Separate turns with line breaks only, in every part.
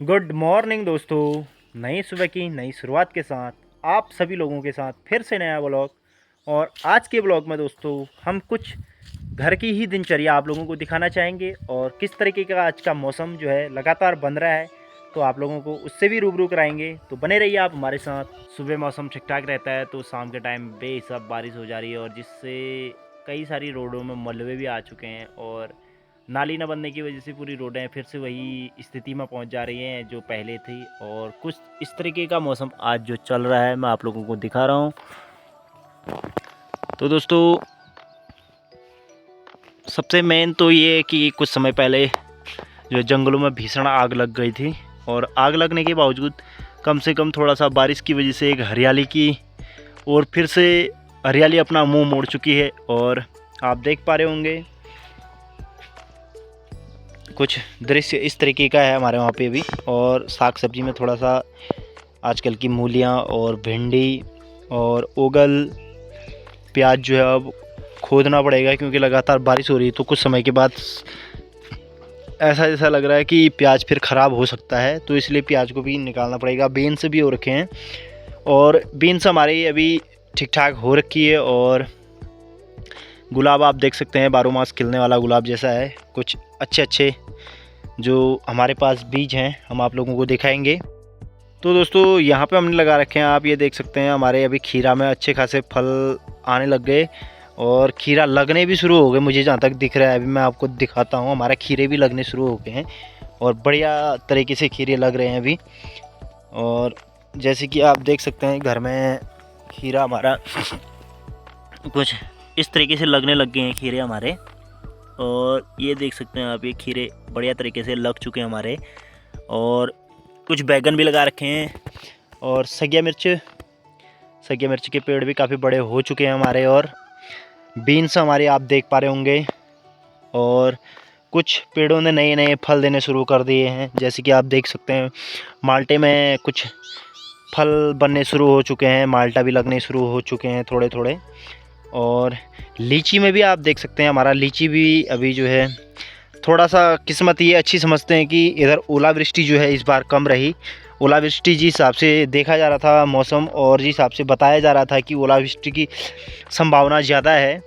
Good morning दोस्तों। नई सुबह की नई शुरुआत के साथ आप सभी लोगों के साथ फिर से नया ब्लॉग। और आज के ब्लॉग में दोस्तों हम कुछ घर की ही दिनचर्या आप लोगों को दिखाना चाहेंगे और किस तरीके का आज का मौसम जो है लगातार बन रहा है, तो आप लोगों को उससे भी रूबरू कराएंगे। तो बने रहिए आप हमारे साथ। सुबह मौसम ठीक ठाक रहता है तो शाम के टाइम बेहिसाब बारिश हो जा रही है और जिससे कई सारी रोडों में मलबे भी आ चुके हैं और नाली न बनने की वजह से पूरी रोडें फिर से वही स्थिति में पहुंच जा रही हैं जो पहले थी। और कुछ इस तरीके का मौसम आज जो चल रहा है मैं आप लोगों को दिखा रहा हूं। तो दोस्तों सबसे मेन तो ये है कि कुछ समय पहले जो जंगलों में भीषण आग लग गई थी और आग लगने के बावजूद कम से कम थोड़ा सा बारिश की वजह से एक हरियाली की और फिर से हरियाली अपना मुंह मोड़ चुकी है। और आप देख पा रहे होंगे कुछ दृश्य इस तरीके का है हमारे वहाँ पे भी। और साग सब्जी में थोड़ा सा आजकल की मूलियाँ और भिंडी और ओगल प्याज जो है अब खोदना पड़ेगा क्योंकि लगातार बारिश हो रही है। तो कुछ समय के बाद ऐसा जैसा लग रहा है कि प्याज फिर ख़राब हो सकता है, तो इसलिए प्याज को भी निकालना पड़ेगा। बीन्स भी हो रखे हैं और बीन्स हमारी अभी ठीक ठाक हो रखी है। और गुलाब आप देख सकते हैं, बारह मास खिलने वाला गुलाब जैसा है। कुछ अच्छे अच्छे जो हमारे पास बीज हैं हम आप लोगों को दिखाएंगे। तो दोस्तों यहाँ पे हमने लगा रखे हैं, आप ये देख सकते हैं हमारे अभी खीरा में अच्छे खासे फल आने लग गए और खीरा लगने भी शुरू हो गए। मुझे जहाँ तक दिख रहा है अभी मैं आपको दिखाता हूँ, हमारा खीरे भी लगने शुरू हो गए हैं और बढ़िया तरीके से खीरे लग रहे हैं अभी। और जैसे कि आप देख सकते हैं घर में खीरा हमारा कुछ इस तरीके से लगने लग गए हैं खीरे हमारे। और ये देख सकते हैं आप, ये खीरे बढ़िया तरीके से लग चुके हैं हमारे। और कुछ बैगन भी लगा रखे हैं और सगिया मिर्च के पेड़ भी काफ़ी बड़े हो चुके हैं हमारे। और बीन्स हमारे आप देख पा रहे होंगे और कुछ पेड़ों ने नए नए फल देने शुरू कर दिए हैं। जैसे कि आप देख सकते हैं माल्टे में कुछ फल बनने शुरू हो चुके हैं, माल्टा भी लगने शुरू हो चुके हैं थोड़े थोड़े। और लीची में भी आप देख सकते हैं हमारा लीची भी अभी जो है थोड़ा सा किस्मत ये अच्छी समझते हैं कि इधर ओलावृष्टि जो है इस बार कम रही। ओलावृष्टि जिस हिसाब से देखा जा रहा था मौसम और जिस हिसाब से बताया जा रहा था कि ओलावृष्टि की संभावना ज़्यादा है,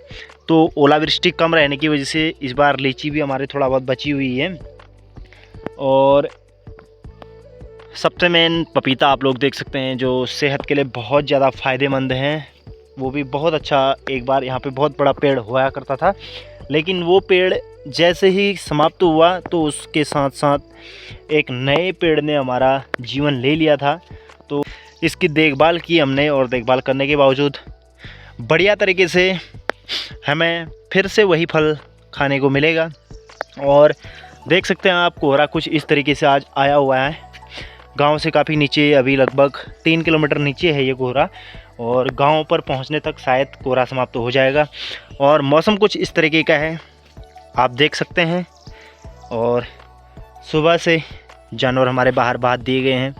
तो ओलावृष्टि कम रहने की वजह से इस बार लीची भी हमारे थोड़ा बहुत बची हुई है। और सबसे मेन पपीता आप लोग देख सकते हैं जो सेहत के लिए बहुत ज़्यादा फ़ायदेमंद हैं। वो भी बहुत अच्छा, एक बार यहाँ पे बहुत बड़ा पेड़ हुआ करता था लेकिन वो पेड़ जैसे ही समाप्त हुआ तो उसके साथ साथ एक नए पेड़ ने हमारा जीवन ले लिया था। तो इसकी देखभाल की हमने और देखभाल करने के बावजूद बढ़िया तरीके से हमें फिर से वही फल खाने को मिलेगा। और देख सकते हैं आप कोहरा कुछ इस तरीके से आज आया हुआ है। गांव से काफ़ी नीचे, अभी लगभग 3 किलोमीटर नीचे है ये कोहरा और गांव पर पहुंचने तक शायद कोहरा समाप्त हो जाएगा। और मौसम कुछ इस तरीके का है आप देख सकते हैं। और सुबह से जानवर हमारे बाहर बांध दिए गए हैं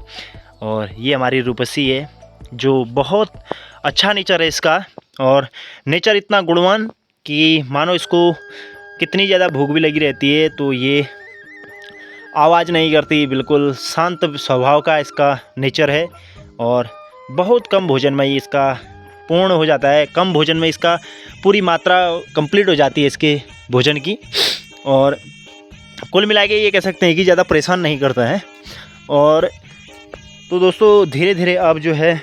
और ये हमारी रूपसी है जो बहुत अच्छा नेचर है इसका। और नेचर इतना गुणवान कि मानो इसको कितनी ज़्यादा भूख भी लगी रहती है तो ये आवाज़ नहीं करती, बिल्कुल शांत स्वभाव का इसका नेचर है। और बहुत कम भोजन में ही इसका पूर्ण हो जाता है, कम भोजन में इसका पूरी मात्रा कंप्लीट हो जाती है इसके भोजन की। और कुल मिला के ये कह सकते हैं कि ज़्यादा परेशान नहीं करता है। और तो दोस्तों धीरे धीरे अब जो है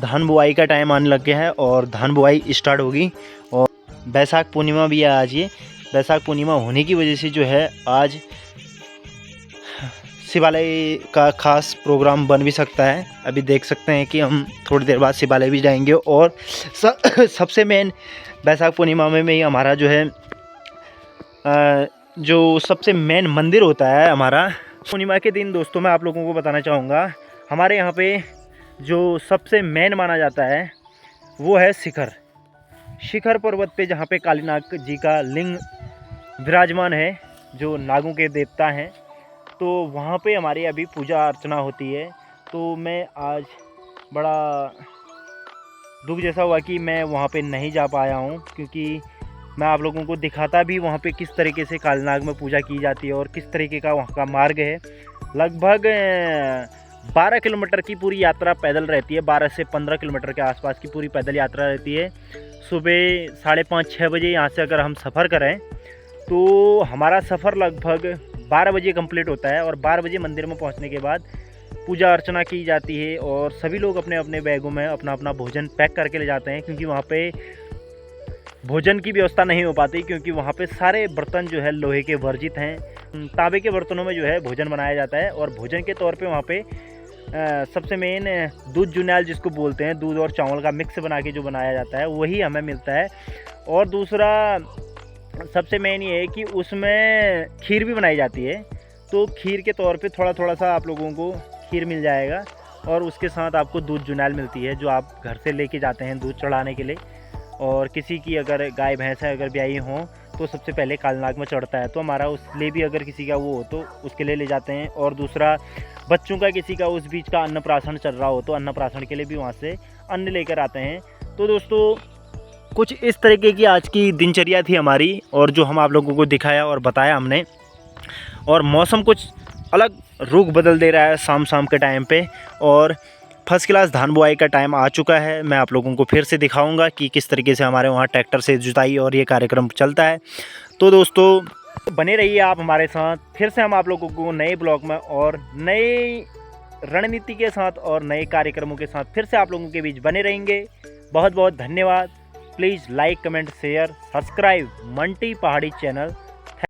धान बुआई का टाइम आने लग गया है और धान बुआई स्टार्ट होगी। और बैसाख पूर्णिमा भी है आज। ये बैसाख पूर्णिमा होने की वजह से जो है आज शिवालय का खास प्रोग्राम बन भी सकता है। अभी देख सकते हैं कि हम थोड़ी देर बाद शिवालय भी जाएंगे। और सबसे मेन बैसाख पूर्णिमा में ही हमारा जो है जो सबसे मेन मंदिर होता है हमारा पूर्णिमा के दिन। दोस्तों मैं आप लोगों को बताना चाहूँगा हमारे यहाँ पे जो सबसे मेन माना जाता है वो है शिखर पर्वत पे, जहाँ पे कालीनाग जी का लिंग विराजमान है जो नागों के देवता हैं। तो वहाँ पे हमारी अभी पूजा अर्चना होती है। तो मैं आज बड़ा दुख जैसा हुआ कि मैं वहाँ पे नहीं जा पाया हूँ क्योंकि मैं आप लोगों को दिखाता भी वहाँ पे किस तरीके से कालीनाग में पूजा की जाती है और किस तरीके का वहाँ का मार्ग है। लगभग 12 किलोमीटर की पूरी यात्रा पैदल रहती है। 12 से 15 किलोमीटर के आसपास की पूरी पैदल यात्रा रहती है। सुबह 5:30-6 बजे यहाँ से अगर हम सफ़र करें तो हमारा सफ़र लगभग 12 बजे कंप्लीट होता है। और 12 बजे मंदिर में पहुँचने के बाद पूजा अर्चना की जाती है और सभी लोग अपने अपने बैगों में अपना अपना भोजन पैक करके ले जाते हैं, क्योंकि वहाँ पे भोजन की व्यवस्था नहीं हो पाती, क्योंकि वहाँ पे सारे बर्तन जो है लोहे के वर्जित हैं। तांबे के बर्तनों में जो है भोजन बनाया जाता है। और भोजन के तौर पे वहाँ पे सबसे मेन दूध जुन्याल जिसको बोलते हैं, दूध और चावल का मिक्स बना के जो बनाया जाता है वही हमें मिलता है। और दूसरा सबसे मेन ये है कि उसमें खीर भी बनाई जाती है। तो खीर के तौर पे थोड़ा थोड़ा सा आप लोगों को खीर मिल जाएगा। और उसके साथ आपको दूध जुन्याल मिलती है जो आप घर से लेके जाते हैं दूध चढ़ाने के लिए। और किसी की अगर गाय भैंस है अगर ब्याई हो तो सबसे पहले कालनाग में चढ़ता है, तो हमारा उस लिए भी अगर किसी का वो हो तो उसके लिए ले जाते हैं। और दूसरा बच्चों का किसी का उस बीच का अन्नप्राशन चल रहा हो तो अन्नप्राशन के लिए भी वहाँ से अन्न लेकर आते हैं। तो दोस्तों कुछ इस तरीके की आज की दिनचर्या थी हमारी, और जो हम आप लोगों को दिखाया और बताया हमने। और मौसम कुछ अलग रुख बदल दे रहा है शाम शाम के टाइम पे, और फर्स्ट क्लास धान बुआई का टाइम आ चुका है। मैं आप लोगों को फिर से दिखाऊंगा कि किस तरीके से हमारे वहाँ ट्रैक्टर से जुताई और ये कार्यक्रम चलता है। तो दोस्तों बने रहिए आप हमारे साथ। फिर से हम आप लोगों को नए ब्लॉग में और नई रणनीति के साथ और नए कार्यक्रमों के साथ फिर से आप लोगों के बीच बने रहेंगे। बहुत बहुत धन्यवाद। Please like, comment, share, subscribe Manti Pahadi channel.